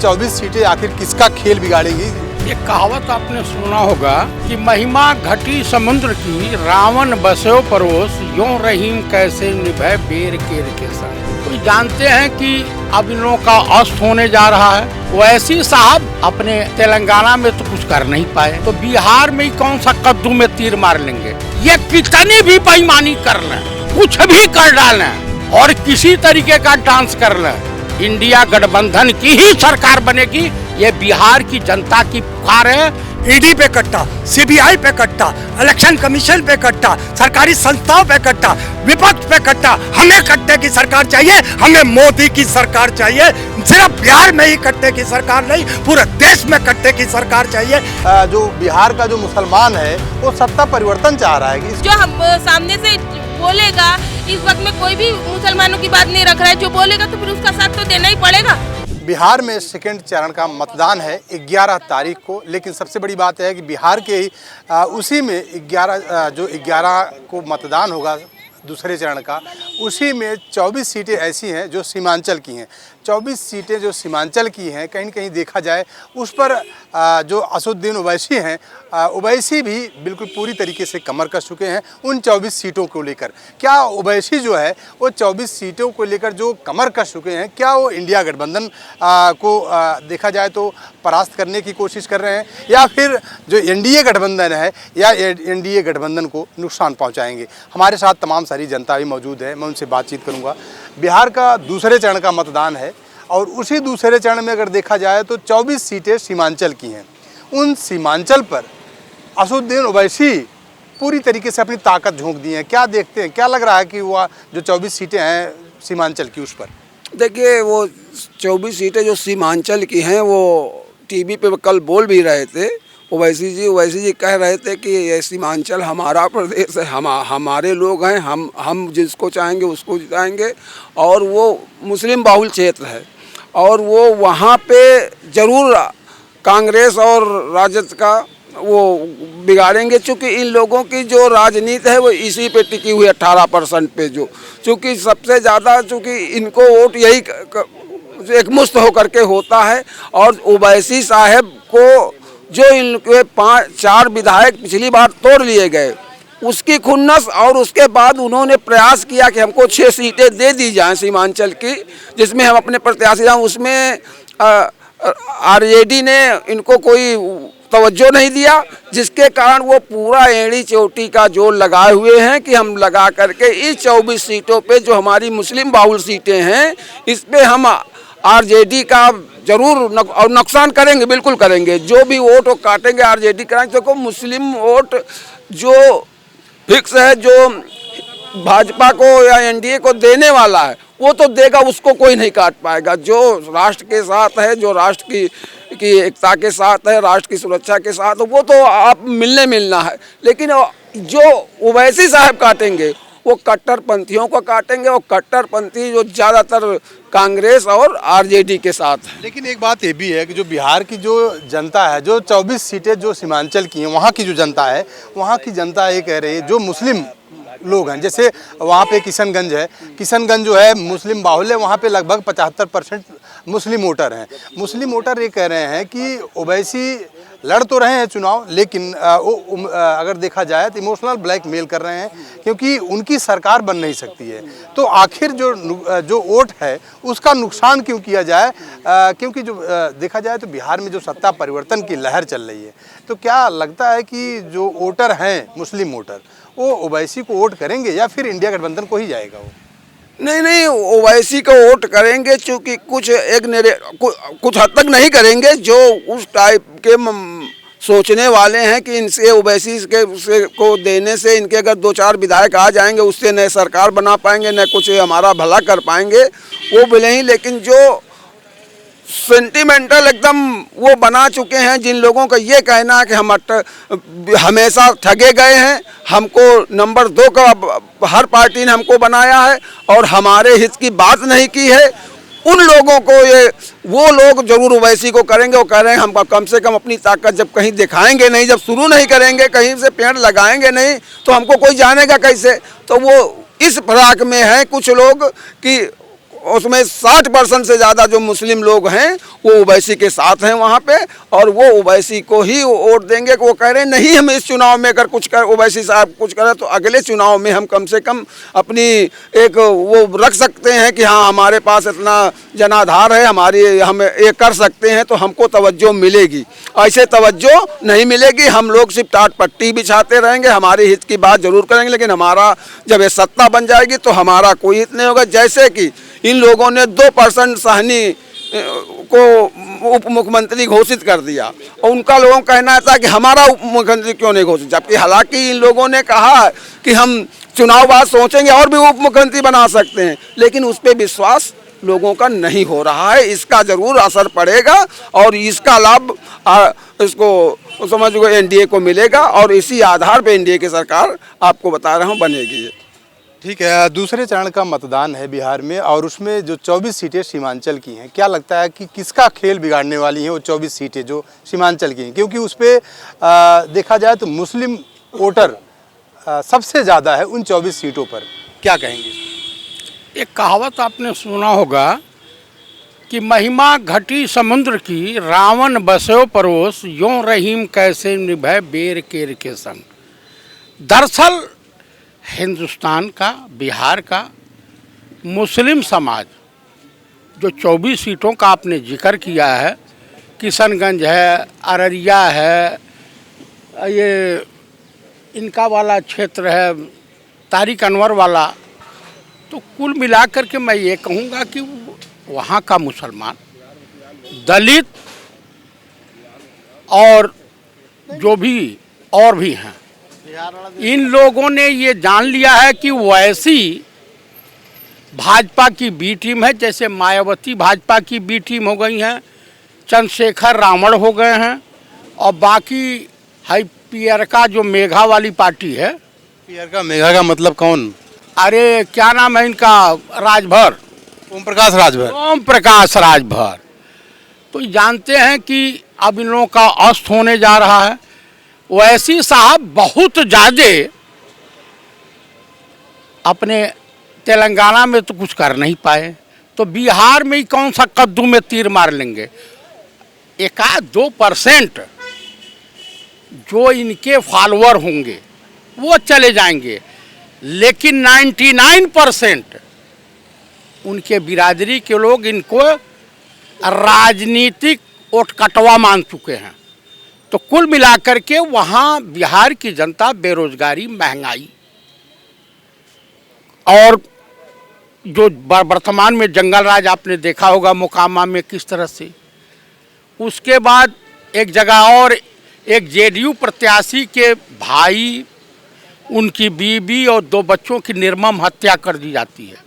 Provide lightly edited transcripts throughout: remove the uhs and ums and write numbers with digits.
24 सीटें आखिर किसका खेल बिगाड़ेगी? ये कहावत आपने सुना होगा कि महिमा घटी समुद्र की, रावण बसो परोस, यों रहीम कैसे निभे बेर केर के साथ। तो जानते हैं कि अब इन लोगों का अस्त होने जा रहा है। वैसी साहब अपने तेलंगाना में तो कुछ कर नहीं पाए, तो बिहार में कौन सा कद्दू में तीर मार लेंगे। ये कितनी भी बेईमानी कर लें, कुछ भी कर डालें और किसी तरीके का डांस कर लें, इंडिया गठबंधन की ही सरकार बनेगी। ये बिहार की जनता की पुकार है। ईडी पे कट्टा, सीबीआई पे कट्टा, इलेक्शन कमीशन पे कट्टा, सरकारी संस्थाओं पे कट्टा, विपक्ष पे कट्टा। हमें कट्टे की सरकार चाहिए, हमें मोदी की सरकार चाहिए। सिर्फ बिहार में ही कट्टे की सरकार नहीं, पूरे देश में कट्टे की सरकार चाहिए। जो बिहार का जो मुसलमान है वो सत्ता परिवर्तन चाह रहा है। जो हम सामने से बोलेगा, इस वक्त में कोई भी मुसलमानों की बात नहीं रख रहा है, जो बोलेगा तो फिर उसका साथ तो देना ही पड़ेगा। बिहार में सेकेंड चरण का मतदान है 11 तारीख को, लेकिन सबसे बड़ी बात है कि बिहार के ही उसी में 11 को मतदान होगा दूसरे चरण का, उसी में 24 सीटें ऐसी हैं जो सीमांचल की हैं। 24 सीटें जो सीमांचल की हैं, कहीं न कहीं देखा जाए उस पर जो असदुद्दीन ओवैसी हैं, ओवैसी भी बिल्कुल पूरी तरीके से कमर कस चुके हैं उन 24 सीटों को लेकर। क्या ओवैसी जो है वो 24 सीटों को लेकर जो कमर कस चुके हैं, क्या वो इंडिया गठबंधन को देखा जाए तो परास्त करने की कोशिश कर रहे हैं, या फिर जो एनडीए गठबंधन है या एनडीए गठबंधन को नुकसान पहुँचाएंगे? हमारे साथ तमाम सारी जनता भी मौजूद है, मैं उनसे बातचीत करूँगा। बिहार का दूसरे चरण का मतदान है और उसी दूसरे चरण में अगर देखा जाए तो 24 सीटें सीमांचल की हैं। उन सीमांचल पर असदुद्दीन ओवैसी पूरी तरीके से अपनी ताकत झोंक दी है। क्या देखते हैं, क्या लग रहा है कि वो जो 24 सीटें हैं सीमांचल की, उस पर? देखिए, वो 24 सीटें जो सीमांचल की हैं वो टीवी पे कल बोल भी रहे थे। ओवैसी जी कह रहे थे कि ये सीमांचल हमारा प्रदेश है, हमारे लोग हैं, हम जिसको चाहेंगे उसको जिताएंगे, और वो मुस्लिम बाहुल क्षेत्र है और वो वहाँ पे ज़रूर कांग्रेस और राजद का वो बिगाड़ेंगे, चूँकि इन लोगों की जो राजनीति है वो इसी पे टिकी हुई 18% पे, जो चूँकि सबसे ज़्यादा चूँकि इनको वोट यही एकमुश्त होकर के होता है। और ओवैसी साहब को जो इनके 4 विधायक पिछली बार तोड़ लिए गए, उसकी खुन्नस, और उसके बाद उन्होंने प्रयास किया कि हमको 6 सीटें दे दी जाएं सीमांचल की, जिसमें हम अपने प्रत्याशी हैं। उसमें आरजेडी ने इनको कोई तवज्जो नहीं दिया, जिसके कारण वो पूरा एड़ी चोटी का जोर लगाए हुए हैं कि हम लगा करके इस 24 सीटों पे जो हमारी मुस्लिम बाहुल सीटें हैं, इस पे हम आरजेडी का जरूर और नुकसान करेंगे, बिल्कुल करेंगे। जो भी वोट वो काटेंगे आरजेडी कराएंगे। देखो, मुस्लिम वोट जो फिक्स है, जो भाजपा को या एनडीए को देने वाला है वो तो देगा, उसको कोई नहीं काट पाएगा। जो राष्ट्र के साथ है, जो राष्ट्र की एकता के साथ है, राष्ट्र की सुरक्षा के साथ, वो तो आप मिलना है। लेकिन जो ओवैसी साहब काटेंगे वो कट्टरपंथियों को काटेंगे, और कट्टरपंथी जो ज़्यादातर कांग्रेस और आरजेडी के साथ है। लेकिन एक बात ये भी है कि जो बिहार की जो जनता है, जो 24 सीटें जो सीमांचल की हैं, वहाँ की जो जनता है, वहाँ की जनता ये कह रही है, जो मुस्लिम लोग हैं, जैसे वहाँ पे किशनगंज है, किशनगंज जो है मुस्लिम बाहुल्य, वहाँ पे लगभग 75% मुस्लिम वोटर हैं। मुस्लिम वोटर ये कह रहे हैं कि ओवैसी लड़ तो रहे हैं चुनाव, लेकिन अगर देखा जाए तो इमोशनल ब्लैकमेल कर रहे हैं, क्योंकि उनकी सरकार बन नहीं सकती है। तो आखिर जो वोट है उसका नुकसान क्यों किया जाए? क्योंकि जो देखा जाए तो बिहार में जो सत्ता परिवर्तन की लहर चल रही है, तो क्या लगता है कि जो वोटर हैं मुस्लिम वोटर, वो ओवैसी को वोट करेंगे या फिर इंडिया गठबंधन को ही जाएगा? वो नहीं, ओवैसी को वोट करेंगे, चूँकि कुछ हद तक नहीं करेंगे। जो उस टाइप के सोचने वाले हैं कि इनसे ओवैसी को देने से इनके अगर 2-4 विधायक आ जाएंगे, उससे न सरकार बना पाएंगे, न कुछ हमारा भला कर पाएंगे, वो बोले ही। लेकिन जो सेंटिमेंटल एकदम वो बना चुके हैं, जिन लोगों का ये कहना है कि हम हमेशा ठगे गए हैं, हमको नंबर 2 का हर पार्टी ने हमको बनाया है और हमारे हित की बात नहीं की है, उन लोगों को वो लोग जरूर ओवैसी को करेंगे। वो कह रहे हैं हम कम से कम अपनी ताकत जब कहीं दिखाएंगे नहीं, जब शुरू नहीं करेंगे, कहीं से पेड़ लगाएंगे नहीं, तो हमको कोई जानेगा कैसे। तो वो इस फराक में है कुछ लोग कि उसमें 60% से ज़्यादा जो मुस्लिम लोग हैं वो ओवैसी के साथ हैं वहाँ पे, और वो ओवैसी को ही वोट देंगे। वो कह रहे हैं नहीं हम इस चुनाव में अगर कुछ कर ओवैसी साहब कुछ करें तो अगले चुनाव में हम कम से कम अपनी एक वो रख सकते हैं कि हाँ हमारे पास इतना जनाधार है, हम ये कर सकते हैं, तो हमको तवज्जो मिलेगी। ऐसे तवज्जो नहीं मिलेगी, हम लोग सिर्फ टाट पट्टी बिछाते रहेंगे, हमारे हित की बात जरूर करेंगे, लेकिन हमारा जब ये सत्ता बन जाएगी तो हमारा कोई हित नहीं होगा। जैसे कि इन लोगों ने 2% साहनी को उप मुख्यमंत्री घोषित कर दिया, और उनका लोगों का कहना था कि हमारा उप मुख्यमंत्री क्यों नहीं घोषित, जबकि हालांकि इन लोगों ने कहा कि हम चुनाव बाद सोचेंगे और भी उप मुख्यमंत्री बना सकते हैं, लेकिन उस पर विश्वास लोगों का नहीं हो रहा है। इसका जरूर असर पड़ेगा और इसका लाभ इसको समझ लो एनडीए को मिलेगा, और इसी आधार पे एनडीए की सरकार आपको बता रहा हूँ बनेगी। ठीक है, दूसरे चरण का मतदान है बिहार में और उसमें जो 24 सीटें सीमांचल की हैं, क्या लगता है कि किसका खेल बिगाड़ने वाली हैं वो 24 सीटें जो सीमांचल की हैं? क्योंकि उस पर देखा जाए तो मुस्लिम वोटर सबसे ज़्यादा है उन 24 सीटों पर, क्या कहेंगे? एक कहावत आपने सुना होगा कि महिमा घटी समुद्र की, रावण बसो परोस, यों रहीम कैसे निभै बेर केर के संग। दरअसल हिंदुस्तान का, बिहार का मुस्लिम समाज जो 24 सीटों का आपने जिक्र किया है, किशनगंज है, अररिया है, ये इनका वाला क्षेत्र है, तारिक अनवर वाला, तो कुल मिलाकर के मैं ये कहूँगा कि वहाँ का मुसलमान, दलित और जो भी और भी हैं, इन लोगों ने ये जान लिया है कि वैसी भाजपा की बी टीम है, जैसे मायावती भाजपा की बी टीम हो गई हैं, चंद्रशेखर रावण हो गए हैं, और बाकी हाई पियर का जो मेघा वाली पार्टी है। पियर का मेघा का मतलब कौन? अरे क्या नाम है इनका, राजभर, ओम प्रकाश राजभर। ओम प्रकाश राजभर। तो जानते हैं कि अब इन लोगों का अस्त होने जा रहा है। वैसी साहब बहुत ज़्यादा अपने तेलंगाना में तो कुछ कर नहीं पाए, तो बिहार में ही कौन सा कद्दू में तीर मार लेंगे। 1-2% जो इनके फॉलोअर होंगे वो चले जाएंगे, लेकिन 99% उनके बिरादरी के लोग इनको राजनीतिक वोट कटवा मान चुके हैं। तो कुल मिलाकर के वहाँ बिहार की जनता बेरोजगारी, महंगाई और जो वर्तमान में जंगल राज आपने देखा होगा मोकामा में किस तरह से, उसके बाद एक जगह और एक जेडीयू प्रत्याशी के भाई, उनकी बीवी और 2 बच्चों की निर्मम हत्या कर दी जाती है।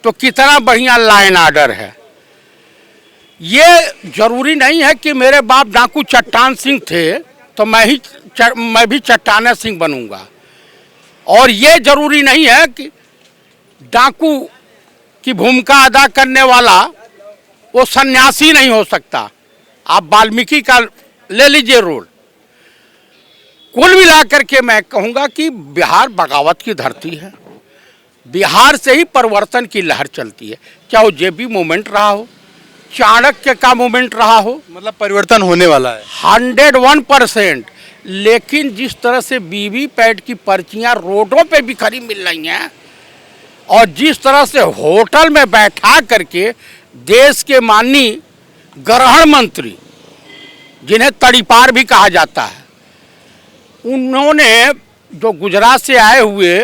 तो कितना बढ़िया लाइन आर्डर है। ये जरूरी नहीं है कि मेरे बाप डाकू चट्टान सिंह थे तो मैं भी चट्टाना सिंह बनूंगा, और ये जरूरी नहीं है कि डाकू की भूमिका अदा करने वाला वो सन्यासी नहीं हो सकता। आप वाल्मीकि का ले लीजिए रोल। कुल मिलाकर के मैं कहूँगा कि बिहार बगावत की धरती है, बिहार से ही परिवर्तन की लहर चलती है, चाहे वो जेबी मूवमेंट रहा हो, चाणक्य का मूवमेंट रहा हो, मतलब परिवर्तन होने वाला है 101%। लेकिन जिस तरह से वीवीपैट की पर्चियां रोडों पे बिखरी मिल रही हैं, और जिस तरह से होटल में बैठा करके देश के माननीय गृह मंत्री, जिन्हें तड़ीपार भी कहा जाता है, उन्होंने जो गुजरात से आए हुए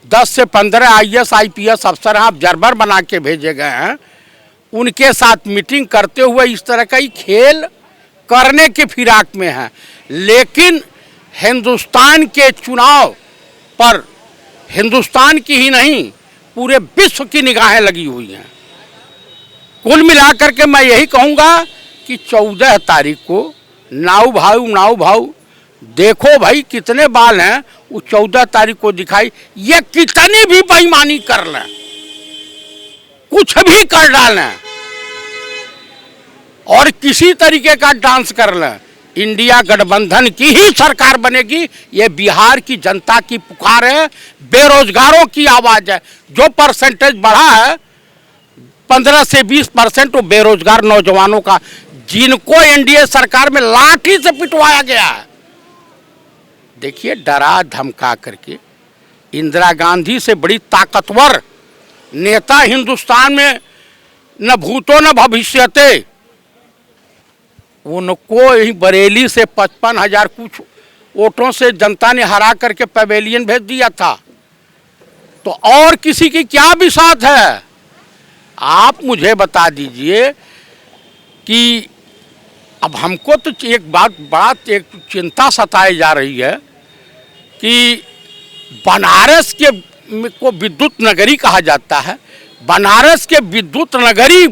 10 से 15 IAS IPS अफसर ऑब्जर्वर बना के भेजे गए हैं, उनके साथ मीटिंग करते हुए इस तरह का ही खेल करने के फिराक में है। लेकिन हिंदुस्तान के चुनाव पर हिंदुस्तान की ही नहीं पूरे विश्व की निगाहें लगी हुई हैं। कुल मिलाकर के मैं यही कहूँगा कि 14 तारीख को नाऊ भाऊ देखो भाई कितने बाल हैं, वो 14 तारीख को दिखाई। ये कितनी भी बेईमानी कर लें, कुछ भी कर डालें और किसी तरीके का डांस कर लें, इंडिया गठबंधन की ही सरकार बनेगी। ये बिहार की जनता की पुकार है, बेरोजगारों की आवाज़ है। जो परसेंटेज बढ़ा है 15 से 20% तो बेरोजगार नौजवानों का, जिनको एनडीए सरकार में लाठी से पिटवाया गया है। देखिए, डरा धमका करके इंदिरा गांधी से बड़ी ताकतवर नेता हिंदुस्तान में न भूतो न भविष्यते, उनको ही बरेली से 55,000 कुछ वोटों से जनता ने हरा करके पवेलियन भेज दिया था। तो और किसी की क्या बिसात है? आप मुझे बता दीजिए कि अब हमको तो एक बात एक चिंता सताई जा रही है कि बनारस के को विद्युत नगरी कहा जाता है, बनारस के विद्युत नगरी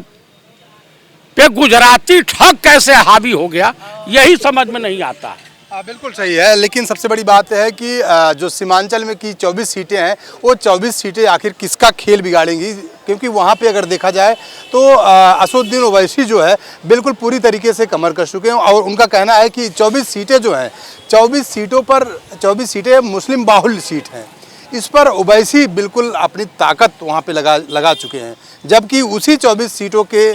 पे गुजराती ठग कैसे हावी हो गया, यही समझ में नहीं आता है। बिल्कुल सही है, लेकिन सबसे बड़ी बात है कि जो सीमांचल में की 24 सीटें हैं, वो 24 सीटें आखिर किसका खेल बिगाड़ेंगी? क्योंकि वहाँ पे अगर देखा जाए तो असदुद्दीन ओवैसी जो है बिल्कुल पूरी तरीके से कमर कस चुके हैं और उनका कहना है कि 24 सीटें जो हैं, 24 सीटों पर 24 सीटें मुस्लिम बाहुल्य सीट हैं, इस पर ओवैसी बिल्कुल अपनी ताकत वहाँ पे लगा चुके हैं। जबकि उसी 24 सीटों के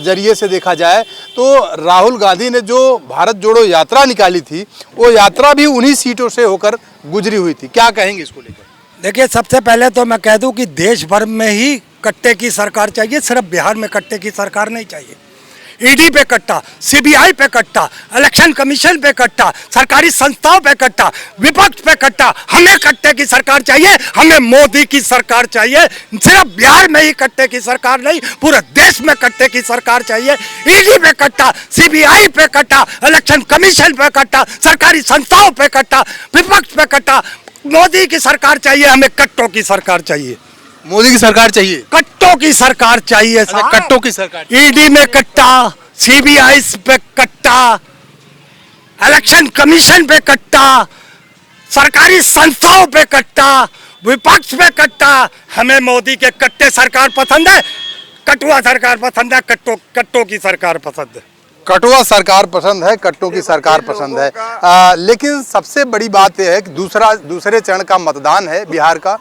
जरिए से देखा जाए तो राहुल गांधी ने जो भारत जोड़ो यात्रा निकाली थी, वो यात्रा भी उन्हीं सीटों से होकर गुजरी हुई थी। क्या कहेंगे इसको लेकर? देखिए, सबसे पहले तो मैं कह दूं कि देश भर में ही कट्टे की सरकार चाहिए, सिर्फ बिहार में कट्टे की सरकार नहीं चाहिए। ईडी पे कट्टा, सीबीआई पे कट्टा, इलेक्शन कमीशन पे कट्टा, सरकारी संस्थाओं पे कट्टा, विपक्ष पे कट्टा। हमें कट्टे की सरकार चाहिए, हमें मोदी की सरकार चाहिए। सिर्फ बिहार में ही कट्टे की सरकार नहीं, पूरे देश में कट्टे की सरकार चाहिए। ईडी पे कट्टा, सीबीआई पे कट्टा, इलेक्शन कमीशन पे कट्टा, सरकारी संस्थाओं पे कट्टा, विपक्ष पे कट्टा। मोदी की सरकार चाहिए, हमें कट्टों की सरकार चाहिए। मोदी की सरकार चाहिए, कट्टों की सरकार चाहिए। कट्टों की सरकार, ईडी में कट्टा, सीबीआई पे कट्टा, इलेक्शन कमीशन पे कट्टा, सरकारी संस्थाओं पे कट्टा, विपक्ष पे कट्टा। हमें मोदी के कट्टे सरकार पसंद है, कटुआ सरकार पसंद है, कट्टों की सरकार पसंद है। कटुआ सरकार पसंद है, कट्टों की सरकार पसंद है। लेकिन सबसे बड़ी बात यह है कि दूसरे चरण का मतदान है बिहार का,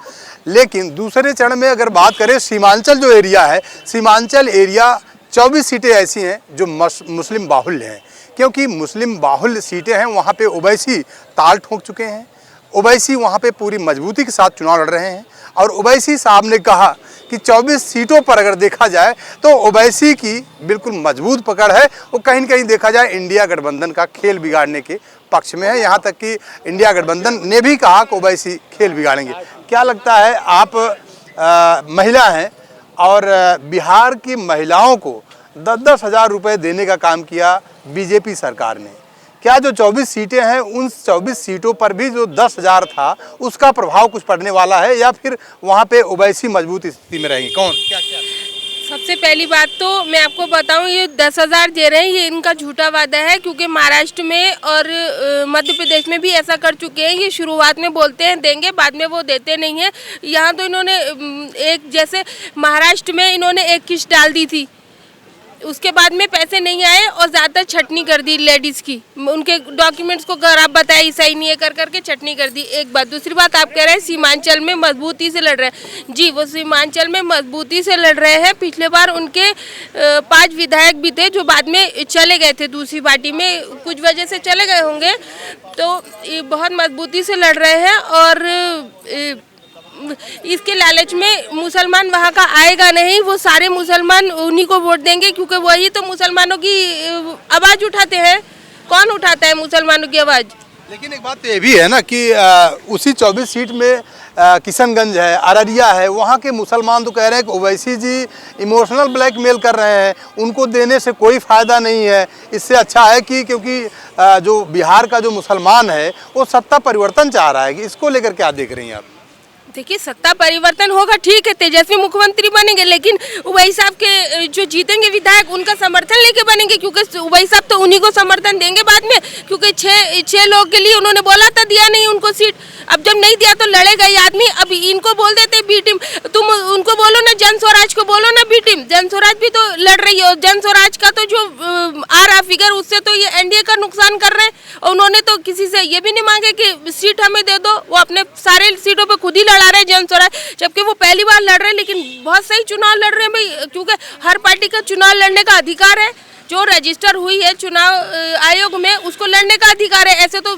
लेकिन दूसरे चरण में अगर बात करें सीमांचल जो एरिया है, सीमांचल एरिया 24 सीटें ऐसी हैं जो मुस्लिम बाहुल्य हैं। क्योंकि मुस्लिम बाहुल्य सीटें हैं, वहाँ पे ओवैसी ताल ठोक चुके हैं। ओवैसी वहाँ पे पूरी मजबूती के साथ चुनाव लड़ रहे हैं और ओवैसी साहब ने कहा कि 24 सीटों पर अगर देखा जाए तो ओवैसी की बिल्कुल मजबूत पकड़ है। वो कहीं न कहीं देखा जाए इंडिया गठबंधन का खेल बिगाड़ने के पक्ष में है। यहाँ तक कि इंडिया गठबंधन ने भी कहा कि ओवैसी खेल बिगाड़ेंगे। क्या लगता है, आप महिला हैं और बिहार की महिलाओं को 10-10 हज़ार रुपये देने का काम किया बीजेपी सरकार ने, क्या जो 24 सीटें हैं उन 24 सीटों पर भी जो 10,000 था उसका प्रभाव कुछ पड़ने वाला है या फिर वहाँ पे ओवैसी मजबूत स्थिति में रहेंगे? कौन क्या? सबसे पहली बात तो मैं आपको बताऊं, ये 10,000 दे रहे हैं, ये इनका झूठा वादा है। क्योंकि महाराष्ट्र में और मध्य प्रदेश में भी ऐसा कर चुके हैं। ये शुरुआत में बोलते हैं देंगे, बाद में वो देते नहीं हैं। यहाँ तो इन्होंने एक, जैसे महाराष्ट्र में इन्होंने एक किस्त डाल दी थी, उसके बाद में पैसे नहीं आए और ज़्यादा छटनी कर दी लेडीज़ की। उनके डॉक्यूमेंट्स को अगर आप बताए सही नहीं है कर करके छटनी कर दी। एक बात। दूसरी बात, आप कह रहे हैं सीमांचल में मजबूती से लड़ रहे हैं। जी, वो सीमांचल में मजबूती से लड़ रहे हैं। पिछले बार उनके 5 विधायक भी थे जो बाद में चले गए थे दूसरी पार्टी में, कुछ वजह से चले गए होंगे। तो ये बहुत मजबूती से लड़ रहे हैं और इसके लालच में मुसलमान वहाँ का आएगा नहीं। वो सारे मुसलमान उन्हीं को वोट देंगे क्योंकि वही तो मुसलमानों की आवाज़ उठाते हैं। कौन उठाता है मुसलमानों की आवाज़? लेकिन एक बात तो ये भी है ना कि उसी 24 सीट में किशनगंज है, अररिया है, वहाँ के मुसलमान तो कह रहे हैं कि ओवैसी जी इमोशनल ब्लैकमेल कर रहे हैं, उनको देने से कोई फ़ायदा नहीं है। इससे अच्छा है कि क्योंकि जो बिहार का जो मुसलमान है वो सत्ता परिवर्तन चाह रहा है। इसको लेकर क्या देख रही हैं आप? देखिए, सत्ता परिवर्तन होगा, ठीक है, तेजस्वी मुख्यमंत्री बनेंगे, लेकिन उवैसी साहब के जो जीतेंगे विधायक उनका समर्थन लेके बनेंगे। क्योंकि उवैसी साहब तो उन्हीं को समर्थन देंगे बाद में, क्योंकि छह लोग के लिए उन्होंने बोला था, दिया नहीं उनको सीट। अब जब नहीं दिया तो लड़ेगा ये आदमी। अब इनको बोल देते बी टीम, तुम उनको बोलो ना, जन स्वराज को बोलो ना बी टीम। जन स्वराज भी तो लड़ रही है और जन स्वराज का तो जो आ रहा फिगर, उससे तो ये एनडीए का नुकसान कर रहे हैं। और उन्होंने तो किसी से ये भी नहीं मांगे कि सीट हमें दे दो, वो अपने सारे सीटों पर खुद ही लड़ा उठा रहे जन स्वराज, जबकि वो पहली बार लड़ रहे हैं, लेकिन बहुत सही चुनाव लड़ रहे हैं भाई, क्योंकि हर पार्टी का चुनाव लड़ने का अधिकार है। जो रजिस्टर हुई है चुनाव आयोग में उसको लड़ने का अधिकार है। ऐसे तो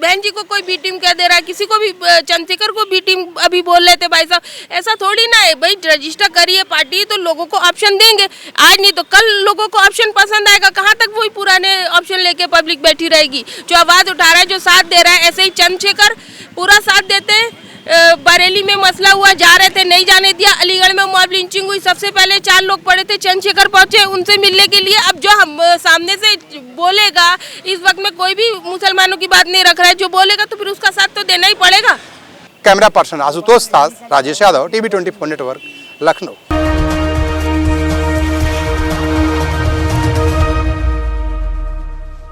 बहन जी को कोई बी टीम कह दे रहा है, किसी को भी, चंद्रशेखर को बी टीम अभी बोल रहे थे भाई साहब, ऐसा थोड़ी ना है भाई। रजिस्टर करिए पार्टी तो लोगों को ऑप्शन देंगे, आज नहीं तो कल लोगों को ऑप्शन पसंद आएगा। कहाँ तक वही पुराने ऑप्शन लेके पब्लिक बैठी रहेगी? जो आवाज़ उठा रहा है, जो साथ दे रहा है, ऐसे ही चंद्रशेखर पूरा साथ देते हैं। बरेली में मसला हुआ, जा रहे थे, नहीं जाने दिया। अलीगढ़ में मॉब लिंचिंग हुई, सबसे पहले 4 लोग पड़े थे, चंद्रशेखर पहुंचे उनसे मिलने के लिए। अब जो हम सामने से बोलेगा, इस वक्त में कोई भी मुसलमानों की बात नहीं रख रहा है, जो बोलेगा तो फिर उसका साथ तो देना ही पड़ेगा। कैमरा पर्सन आशुतोष दास, राजेश यादव, TV 24 नेटवर्क, लखनऊ।